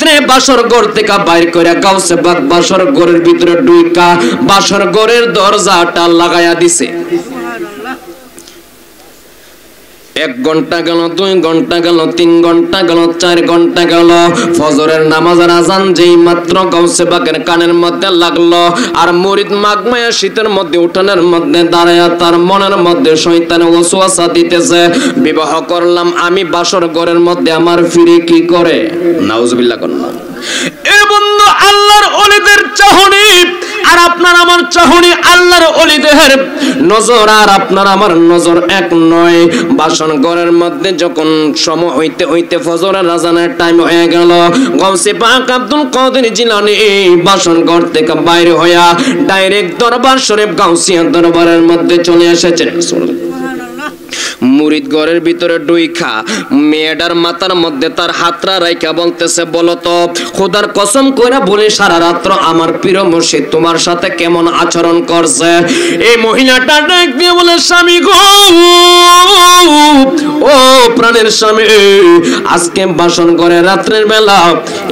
রাত্রে বাসর ঘর থেকে বাইর করে গাউসে পাক বাসর ঘরের ভিতরে ঢুইকা বাসর ঘরের দরজাটা লাগায়া দিছে। 1 ঘন্টা গেল, 2 ঘন্টা গেল, 3 ঘন্টা গেল, 4 ঘন্টা গেল। ফজরের নামাজের আজান যেই মাত্র গাউসে পাকের কানের মধ্যে লাগলো, আর মুরিদ মাগমায়া শীতের মধ্যে উঠানের মধ্যে দাঁড়ায়া তার মনের মধ্যে শয়তানের ওয়াসওয়াসা দিতেছে, বিবাহ করলাম আমি বাসর ঘরের মধ্যে, আমার ফিরে কি করে? নাউজুবিল্লাহ করলাম। এ বন্ধু, আল্লাহর ওলিদের চাহনি আর আপনার আমার চাহনি, আল্লাহর ওলিদের নজর আর আপনার আমার নজর এক নয়। বাসন ঘরের মধ্যে যখন সময় হইতে হইতে ফজরের আজানের টাইম হয়ে গেল, গাউসে পাক আব্দুল কাদের জিলানী বাসন ঘর থেকে বাইরে হইয়া ডাইরেক্ট দরবার শরীফ গাউসিয়া দরবারের মধ্যে চলে এসেছেন। মুরিদ ঘরের ভিতরে ঢুইকা মেয়েটার মাথার মধ্যে তার হাতটা রাইখা বলতেছে, বলো তো খোদার কসম কইরা বলি সারা রাত্র আমার পীর মুর্শিদ তোমার সাথে কেমন আচরণ করছে? এই মহিলাটা ডাক দিয়ে বলে, স্বামী গো, ও প্রাণের স্বামী, আজকে বাসন ঘরে রাত্রের বেলা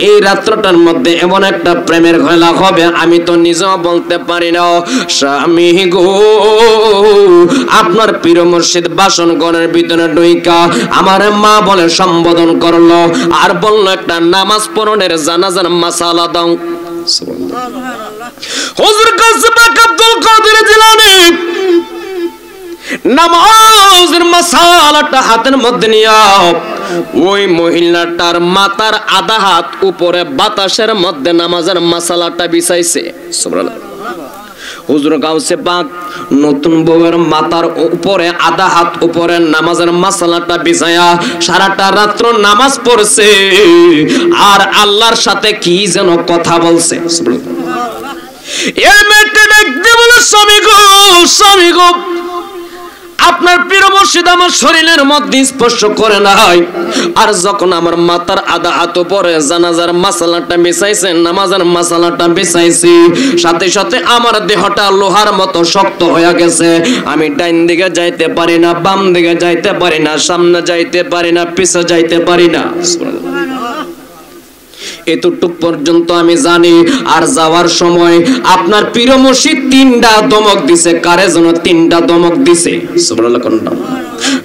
এই রাত্রটার মধ্যে এমন একটা প্রেমের খেলা হবে আমি তো নিজেও বলতে পারি না। স্বামী গো, আপনার পীর মুর্শিদ বাসন ঘরের ভিতরে ঢুইকা আমার মা বলে সম্বোধন করলো আর বলল, একটা নামাজ পড়নের জানাজার মাসালা দাও। হুজুর গাউসে পাক আব্দুল কাদের জিলানী নামাজের মাসালাটা হাতের মধ্যে নিয়া ওই মহিলাটার মাথার আধা হাত উপরে বাতাসের মধ্যে নামাজের মাসালাটা বিছাইছে। সুবহানাল্লাহ। হুজুর গাউসে পাক নতুন বউয়ের মাথার উপরে আধা হাত উপরে নামাজের মাসালাটা বিছায়া সারাটা রাত্র নামাজ পড়ছে আর আল্লাহর সাথে কি যেন কথা বলছে। এই মেয়েটা দেখতে বলে, স্বামী গো, স্বামী গো, আপনার পীর মুর্শিদ আমার শরীরের মধ্যে স্পর্শ করে নাই, আর যখন আমার মাথার আধা হাত উপরে জানাজার মাসালাটা বিছাইছে, নামাজের মাসালাটা বিছাইছি, সাথে সাথে আমার দেহটা লোহার মতো শক্ত হয়ে গেছে। আমি ডাইন দিকে যাইতে পারি না, বাম দিকে যাইতে পারি না, সামনে যাইতে পারি না, পিছে যাইতে পারি না। এতটুক পর্যন্ত আমি জানি। আর যাওয়ার সময় আপনার পীর মুর্শিদ 3টা দমক দিছে। কারে যেন 3টা দমক দিছে? সুবহানাল্লাহ।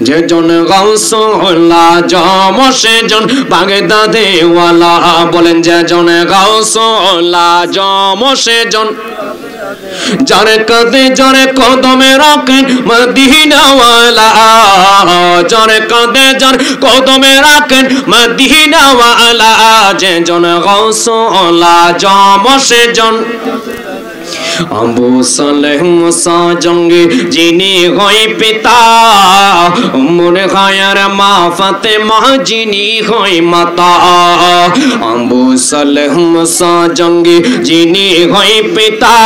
যে জন গাউসুল্লাহ জমশে জন বাগদাদে ওয়ালা, বলেন যে জন গাউসুল্লাহ জমশে জন, যারে কাঁদে যারে কদমে রাখেন মদিনা ওয়ালা, যারে কাঁদে যার কদমে রাখেন মদিনা ওয়ালা, যে জন গাউসুল্লাহ জমশে জন। আবু সালেহ মুসা জঙ্গে যিনি হয় পিতা, উম্মে খায়র মা ফাতেমা যিনি হয় মাতা। আবু সালেহ মুসা জঙ্গে যিনি হয় পিতা,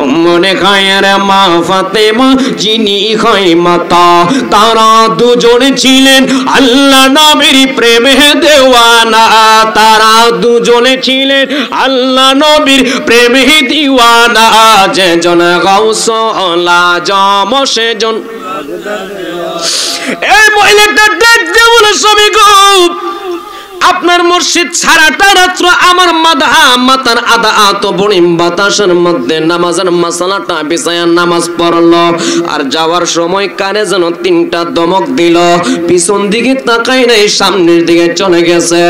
উম্মে খায়র মা ফাতেমা যিনি হয় মাতা। তারা দুজন ছিলেন আল্লাহ নবীর প্রেমে দেওয়ানা, তারা দুজনে ছিলেন আল্লাহ নবীর প্রেমে দিওয়ানা। যে জন গাউসুল্লাহ জমশে জন। এই মহিলাটা দেখতে বলে, স্বামী গো, আপনার মুর্শিদ সারাটা রাত্র আমার মাথার আধা হাত বড়িম বাতাসের মধ্যে নামাজের মাসালাটা বিছায়া নামাজ পড়লো, আর যাওয়ার সময় কানে যেন 3টা দমক দিল। পিছন দিকে তাকাই নাই, সামনের দিকে চলে গেছে।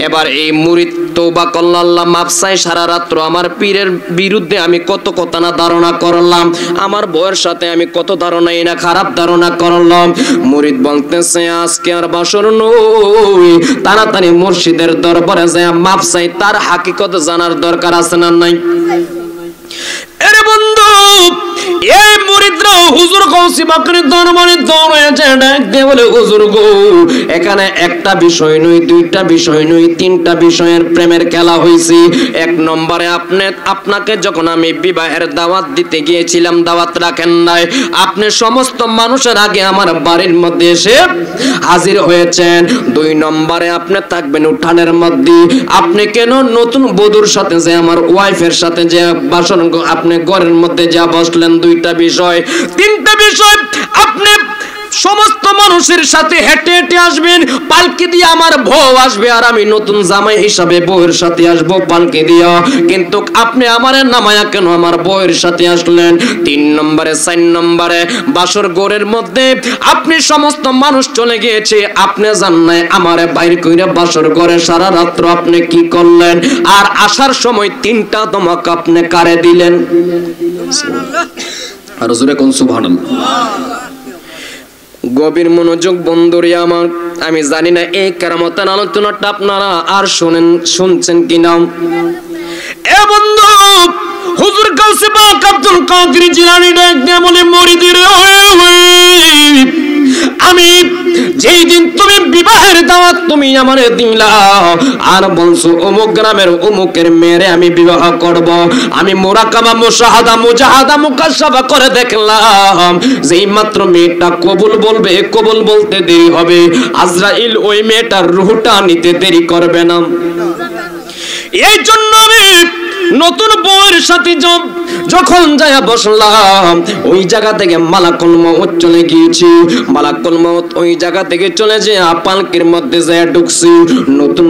এবার এই মুরিদ তওবা করল, আল্লাহ মাফ চাই, সারা রাত্র আমার পীরের বিরুদ্ধে আমি কত কথা না ধারণা করলাম, আমার বউয়ের সাথে আমি কত ধারণাই না খারাপ ধারণা করলাম। মুরিদ বলতেছে, আজকে আর বাসর নই, তাড়াতাড়ি মুর্শিদের দরবারে যায় মাফ চাই। তার হাকিকত জানার দরকার আছে না নাই? এরে বন্ধু, এই মুরিদরা হুজুর গাউসে পাকের দরবারে দৌড়েছে, ডাক দিয়ে বলে, হুজুর গো, এখানে একটা বিষয় নয়, 2টা বিষয় নয়, 3টা বিষয়ের প্রেমের খেলা হইছে। 1 নম্বরে আপনাকে যখন আমি বিবাহের দাওয়াত দিতে গিয়েছিলাম, দাওয়াত রাখেন নাই, আপনি সমস্ত মানুষের আগে আমার বাড়ির মধ্যে এসে হাজির হয়েছেন। 2 নম্বরে আপনি থাকবেন উঠানের মধ্যে, আপনি কেন নতুন বধূর সাথে যে আমার ওয়াইফের সাথে যে বাসন আপনি ঘরের মধ্যে যা বসলেন, 2টা বিষয়। 3টা বিষয়, আপনি সমস্ত মানুষের সাথে হেঁটে হেঁটে আসবেন, পালকি দিয়ে আমার বউ আসবে আর আমি নতুন জামাই হিসাবে বউয়ের সাথে আসবো পালকি দিয়া। কিন্তু আপনি আমার নামায়া কেন আমার বউয়ের সাথে আসলেন? 3 নম্বরে 4 নম্বরে বাসর ঘরের মধ্যে আপনি সমস্ত মানুষ চলে গিয়েছে, আপনি জান নাই আমারে বাইরে কইরা বাসর ঘরে সারা রাত্র আপনি কি করলেন? আর আসার সময় 3টা ধমক আপনি কারে দিলেন? আর জোরে কোন সুবহানাল্লাহ। গভীর মনোযোগ বন্ধুরে আমার, আমি জানি না এই কেরামতের আলোচনাটা আপনারা আর শুনছেন কিনা। এ বন্ধু, হুজুর কাউসে পাক আব্দুল কাদের জিলানী ডাক দিয়ে বলে, মুরিদের আমি যেই দিন তুমি বিবাহের দাওয়াত তুমি আমারে দিলা আর বলছো অমুক গ্রামের অমুকের মেয়েরে আমি বিবাহ করব, আমি মুরাকাবা মুশাহাদা মুজাহাদা মুকাশাফা করে দেখলাম যেই মাত্র মেয়েটা কবুল বলবে, কবুল বলতে দেরি হবে, আজরাইল ওই মেয়েটার রূহটা নিতে দেরি করবে না। এই জন্য আমি নতুন বউয়ের সাথে যখন যায়া বসলাম, ওই জায়গা থেকে মালাকুল মউত চলে গিয়েছি। মালাকুল মউত ওই জায়গা থেকে চলে যে পালকির মধ্যে যায় ঢুকছি। নতুন